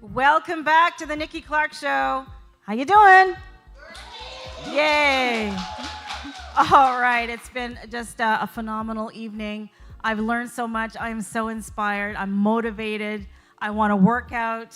Welcome back to the Nikki Clarke Show. How you doing? Yay. All right, it's been just a phenomenal evening. I've learned so much. I'm so inspired. I'm motivated. I want to work out.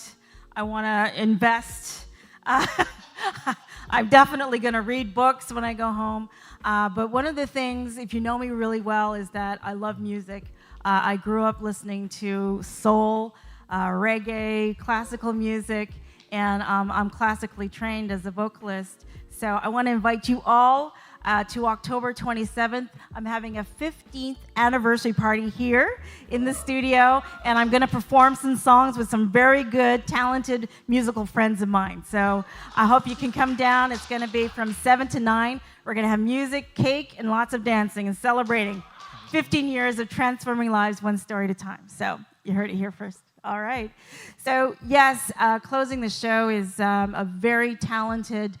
I want to invest. I'm definitely going to read books when I go home. But one of the things, if you know me really well, is that I love music. I grew up listening to soul, reggae, classical music, and I'm classically trained as a vocalist. So I want to invite you all to October 27th. I'm having a 15th anniversary party here in the studio, and I'm going to perform some songs with some very good, talented musical friends of mine. So I hope you can come down. It's going to be from 7 to 9. We're going to have music, cake, and lots of dancing and celebrating 15 years of transforming lives one story at a time. So you heard it here first. All right. So, yes, closing the show is a very talented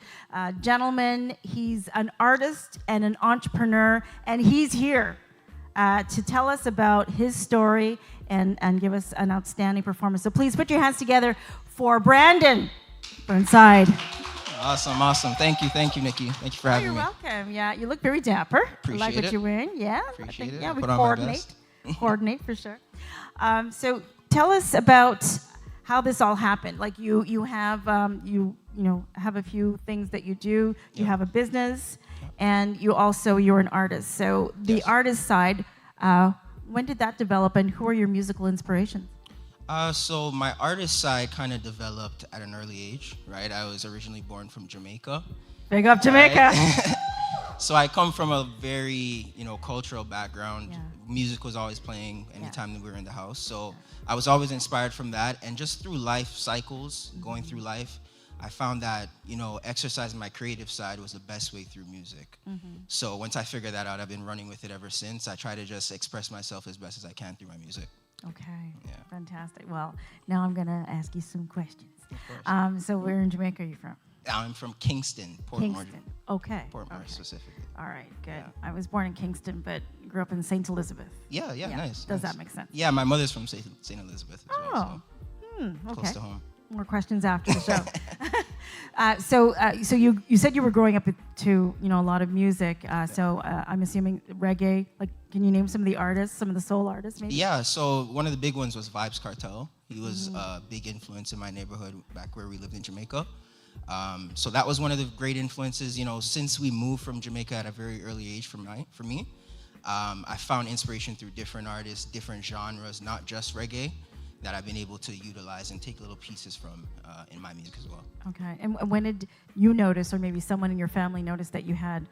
gentleman. He's an artist and an entrepreneur, and he's here to tell us about his story and give us an outstanding performance. So please put your hands together for Brandon Burnside. Awesome. Thank you, Nikki. Thank you for having me. You're welcome. Yeah, you look very dapper. Appreciate I like what it. you're wearing. Yeah, Appreciate it. Yeah, we Put on my coordinate. best. Coordinate for sure. So tell us about how this all happened. Like you have have a few things that you do. You have a business, and you're an artist. So the artist side, when did that develop, and who are your musical inspirations? So my artist side kind of developed at an early age, right? I was originally born from Jamaica. Big up Jamaica. Right? So I come from a very, cultural background. Yeah. Music was always playing anytime that we were in the house. So I was always inspired from that. And just through life cycles, going through life, I found that, exercising my creative side was the best way through music. So once I figured that out, I've been running with it ever since. I try to just express myself as best as I can through my music. Okay. Yeah. Fantastic. Well, now I'm going to ask you some questions. Of course. So where in Jamaica are you from? I'm from Kingston, Portmore. Kingston. Okay. Portmore specifically. All right, good. Yeah. I was born in Kingston, but grew up in St. Elizabeth. Yeah, nice. Does nice. that make sense? Yeah, my mother's from St. Elizabeth as well, so Okay. close to home. More questions after the show. So you said you were growing up to a lot of music. So I'm assuming reggae. Like, can you name some of the artists, some of the soul artists, maybe? Yeah. So one of the big ones was Vibes Cartel. He was a big influence in my neighborhood back where we lived in Jamaica. So that was one of the great influences. Since we moved from Jamaica at a very early age for me, I found inspiration through different artists, different genres, not just reggae, that I've been able to utilize and take little pieces from in my music as well. Okay. And when did you notice, or maybe someone in your family noticed that you had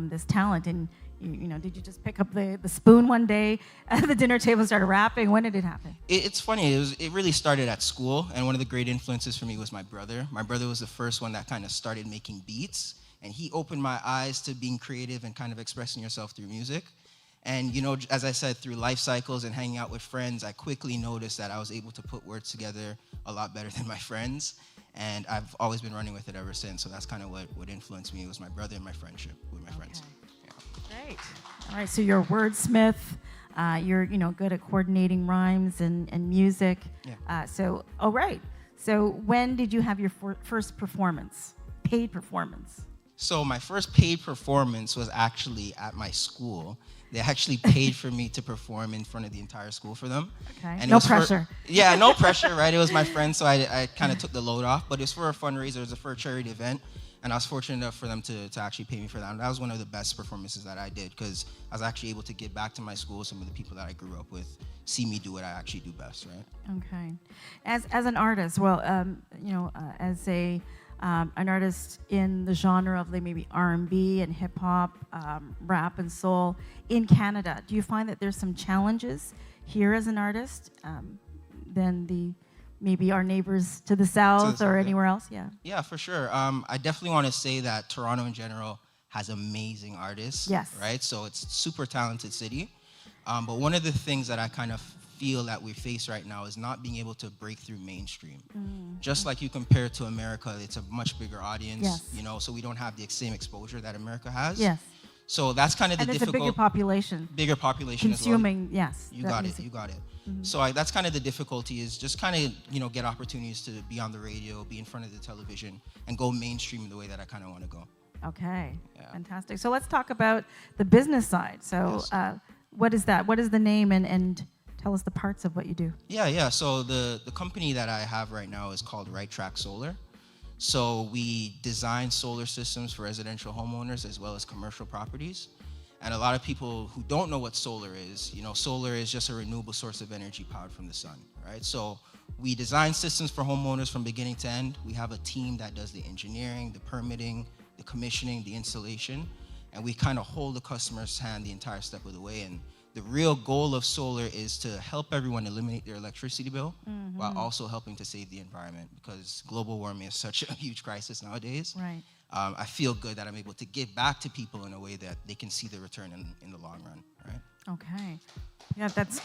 this talent? And did you just pick up the spoon one day at the dinner table and started rapping? When did it happen? It's funny. It really started at school, and one of the great influences for me was my brother. My brother was the first one that kind of started making beats, and he opened my eyes to being creative and kind of expressing yourself through music. And, as I said, through life cycles and hanging out with friends, I quickly noticed that I was able to put words together a lot better than my friends. And I've always been running with it ever since. So that's kind of what influenced me. It was my brother and my friendship with my friends. Yeah. Great. All right, so you're a wordsmith. You're, good at coordinating rhymes and music. Yeah. All right. So when did you have your first performance, paid performance? So my first paid performance was actually at my school. They actually paid for me to perform in front of the entire school for them. Okay. And No pressure. No pressure, right? It was my friend, so I kind of took the load off. But it was for a fundraiser, it was for a charity event. And I was fortunate enough for them to actually pay me for that. And that was one of the best performances that I did, because I was actually able to give back to my school, some of the people that I grew up with, see me do what I actually do best, right? Okay. As an artist, well, as an artist in the genre of maybe R&B and hip hop, rap and soul in Canada, do you find that there's some challenges here as an artist than maybe our neighbors to the south or anywhere else? Yeah. Yeah, for sure. I definitely want to say that Toronto in general has amazing artists. Yes. Right? So it's a super talented city. But one of the things that I kind of feel that we face right now is not being able to break through mainstream. Just like you compare to America, it's a much bigger audience, Yes. so we don't have the same exposure that America has. Yes. So that's kind of the and it's difficult. a bigger population. Bigger population consuming, as well. yes. You got it. You got it. Mm-hmm. So that's kind of the difficulty, is just kind of get opportunities to be on the radio, be in front of the television, and go mainstream in the way that I kind of want to go. Okay, Yeah. fantastic. So let's talk about the business side. So Yes. What is that? What is the name, and tell us the parts of what you do. Yeah. So the company that I have right now is called Right Track Solar. So we design solar systems for residential homeowners as well as commercial properties. And a lot of people who don't know what solar is, solar is just a renewable source of energy powered from the sun, right? So we design systems for homeowners from beginning to end. We have a team that does the engineering, the permitting, the commissioning, the installation, and we kind of hold the customer's hand the entire step of the way. And the real goal of solar is to help everyone eliminate their electricity bill while also helping to save the environment, because global warming is such a huge crisis nowadays. Right. I feel good that I'm able to give back to people in a way that they can see the return in the long run, right? Okay. Yeah, that's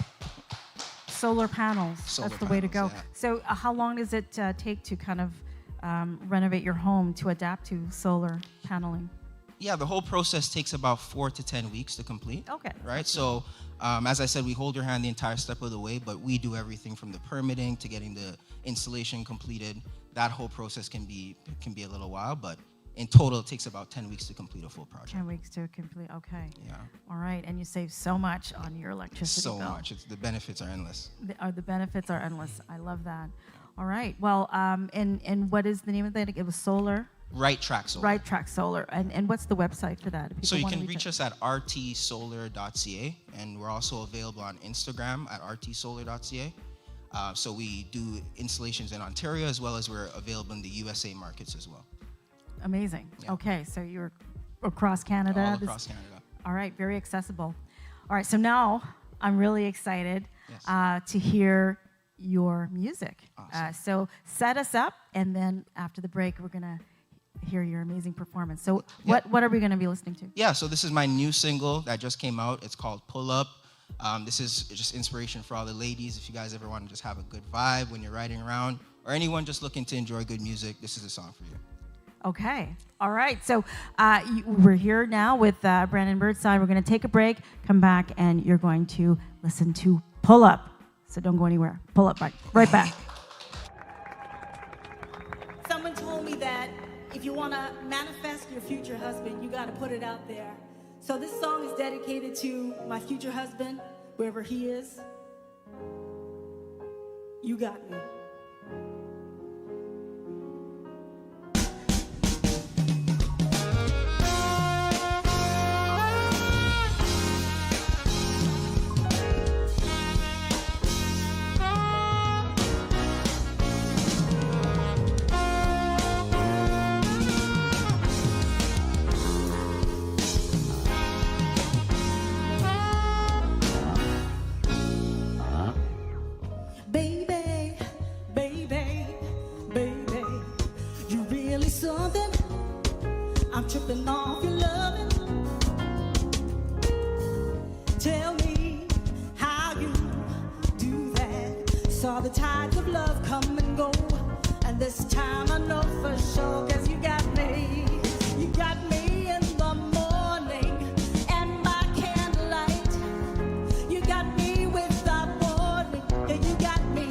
solar panels. Solar That's the way to go. panels, yeah. So how long does it take to kind of renovate your home to adapt to solar paneling? Yeah, the whole process takes about 4 to 10 weeks to complete. Okay. Right? So, as I said, we hold your hand the entire step of the way, but we do everything from the permitting to getting the installation completed. That whole process can be a little while, but in total, it takes about 10 weeks to complete a full project. 10 weeks to complete. Okay. Yeah. All right. And you save so much on your electricity So bill. much. The benefits are endless. The benefits are endless. I love that. All right. Well, and what is the name of that? It was solar? Right Track Solar. Right Track Solar. And what's the website for that? If So you people can wanna reach us at rtsolar.ca, and we're also available on Instagram at rtsolar.ca. So we do installations in Ontario, as well as we're available in the USA markets as well. Amazing. Yeah. Okay, so you're across Canada. All across Canada. All right, very accessible. All right, so now I'm really excited Yes. to hear your music. Awesome. So set us up, and then after the break, we're gonna hear your amazing performance. So what are we gonna be listening to? Yeah, so this is my new single that just came out. It's called Pull Up. This is just inspiration for all the ladies. If you guys ever want to just have a good vibe when you're riding around, or anyone just looking to enjoy good music, this is a song for you. Okay. All right. So we're here now with Brandon Burnside. We're going to take a break, come back, and you're going to listen to Pull Up. So don't go anywhere. Pull Up right back. Someone told me that if you want to manifest your future husband, you got to put it out there. So this song is dedicated to my future husband, wherever he is. You got me. Baby, baby, baby, you really something. I'm tripping off your loving. Tell me how you do that. Saw the tides of love come and go, and this time I know for sure, 'cause you got me. You got me in the morning and by candlelight. You got me without warning. Yeah, you got me.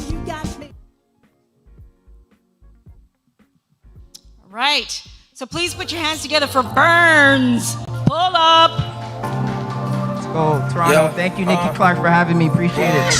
You got me. All right. So please put your hands together for Burns. Pull Up. Let's go, Toronto. Thank you, Nikki Clarke, for having me. Appreciate it.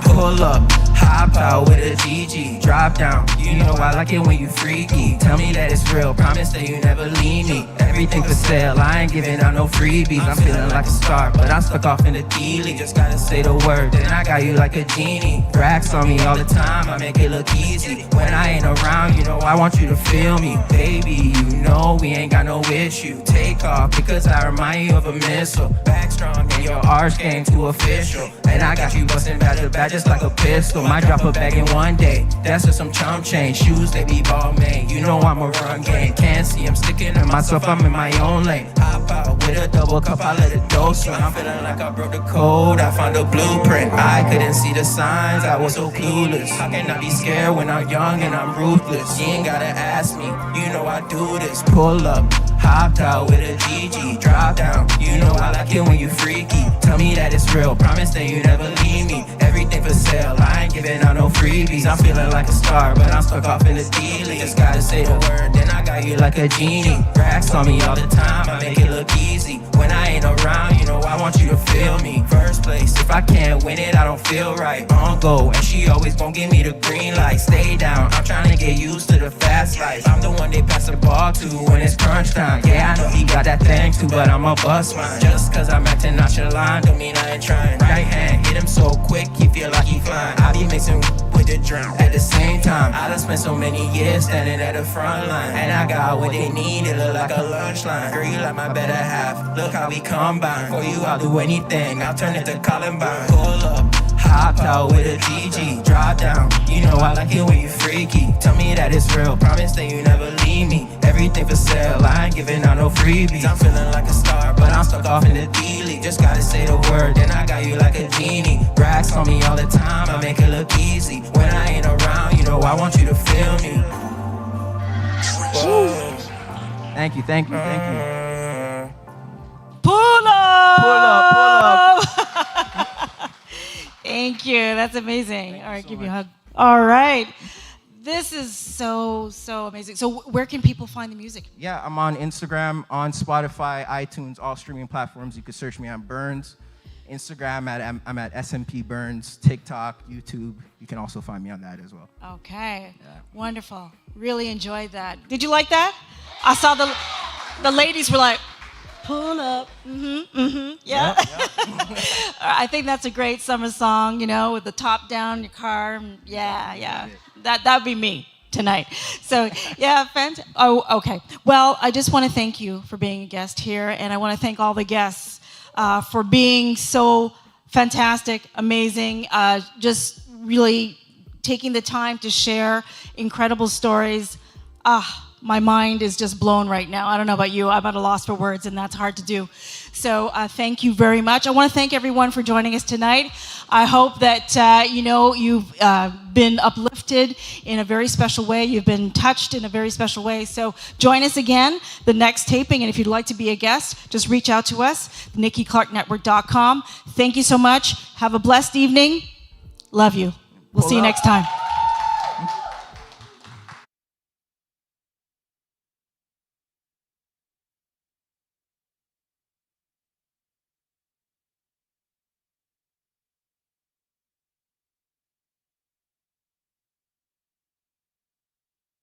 Pull up, hop out with a GG, drop down. You know I like it when you freaky. Tell me that it's real, promise that you never leave me. Everything for sale, I ain't giving out no freebies. I'm feeling like a star, but I'm stuck off in the D-League. Just gotta say the word, then I got you like a genie. Racks on me all the time, I make it look easy. When I ain't around, you know I want you to feel me. Baby, you know we ain't got no issue. Take off, because I remind you of a missile. Back strong, and your arch game too official. And I got you busting back to back just like a pistol. Might drop a bag in one day, that's just some chump change. Shoes, they be ball made, you know I'm a run game. Can't see, I'm sticking to myself, I'm in my own lane. Hop out With a double cup, I let it dose run. I'm feeling like I broke the code, I found a blueprint. I couldn't see the signs, I was so clueless. How can I be scared when I'm young and I'm ruthless? You ain't gotta ask me, you know I do this. Pull up, hopped out with a GG, drop down. You know I like it when you freaky. Tell me that it's real, promise that you never leave me. Everything for sale, I ain't giving out no freebies. I'm feeling like a star, but I'm stuck off in the D-League. Just gotta say the word, then I got you like a genie. Racks on me all the time, I make it look easy. When I ain't around, you know I want you to feel me. First place, if I can't win it, I don't feel right. On go, and she always gon' give me the green light. Stay down, I'm trying to get used to the fast life. I'm the one they pass the ball to when it's crunch time. Yeah, I know he got that thing too, but I'ma bust mine. Just cause I'm acting nonchalant, don't mean I ain't trying. Right hand, hit him so quick, he feel like he flying. I be mixing with the drink at the same time. I done spent so many years standing at the front line, and I got what they need, it look like a lunch line. Girl, you like my better half, look how we combine. For you, I'll do anything, I'll turn it to Columbine. Pull up, hopped out with a GG, drop down. You know I like it when you freaky. Tell me that it's real, promise that you never leave me. Everything for sale, I ain't giving out no freebies. I'm feeling like a star, but I'm stuck off in the D-League. Just gotta say the word, then I got you like a genie. Racks on me all the time, I make it look easy. When I ain't around, you know I want you to feel me. Whoa. Thank you, thank you, thank you. Pull up! Pull up, pull up. Thank you. That's amazing. All right, so give you a much. hug. All right. This is so amazing. So where can people find the music? Yeah, I'm on Instagram, on Spotify, iTunes, all streaming platforms. You can search me on Burns. Instagram, I'm at SMP Burns. TikTok, YouTube. You can also find me on that as well. Okay. Yeah. Wonderful. Really enjoyed that. Did you like that? I saw the ladies were like, pull up. Yeah. I think that's a great summer song, you know, with the top down in your car. Yeah. That'd be me tonight. So, yeah, fantastic. Oh, okay. Well, I just want to thank you for being a guest here, and I want to thank all the guests for being so fantastic, amazing, just really taking the time to share incredible stories. My mind is just blown right now. I don't know about you. I'm at a loss for words, and that's hard to do. So thank you very much. I want to thank everyone for joining us tonight. I hope that, you've been uplifted in a very special way. You've been touched in a very special way. So join us again, the next taping. And if you'd like to be a guest, just reach out to us, NikkiClarkeNetwork.com. Thank you so much. Have a blessed evening. Love you. We'll see you next time.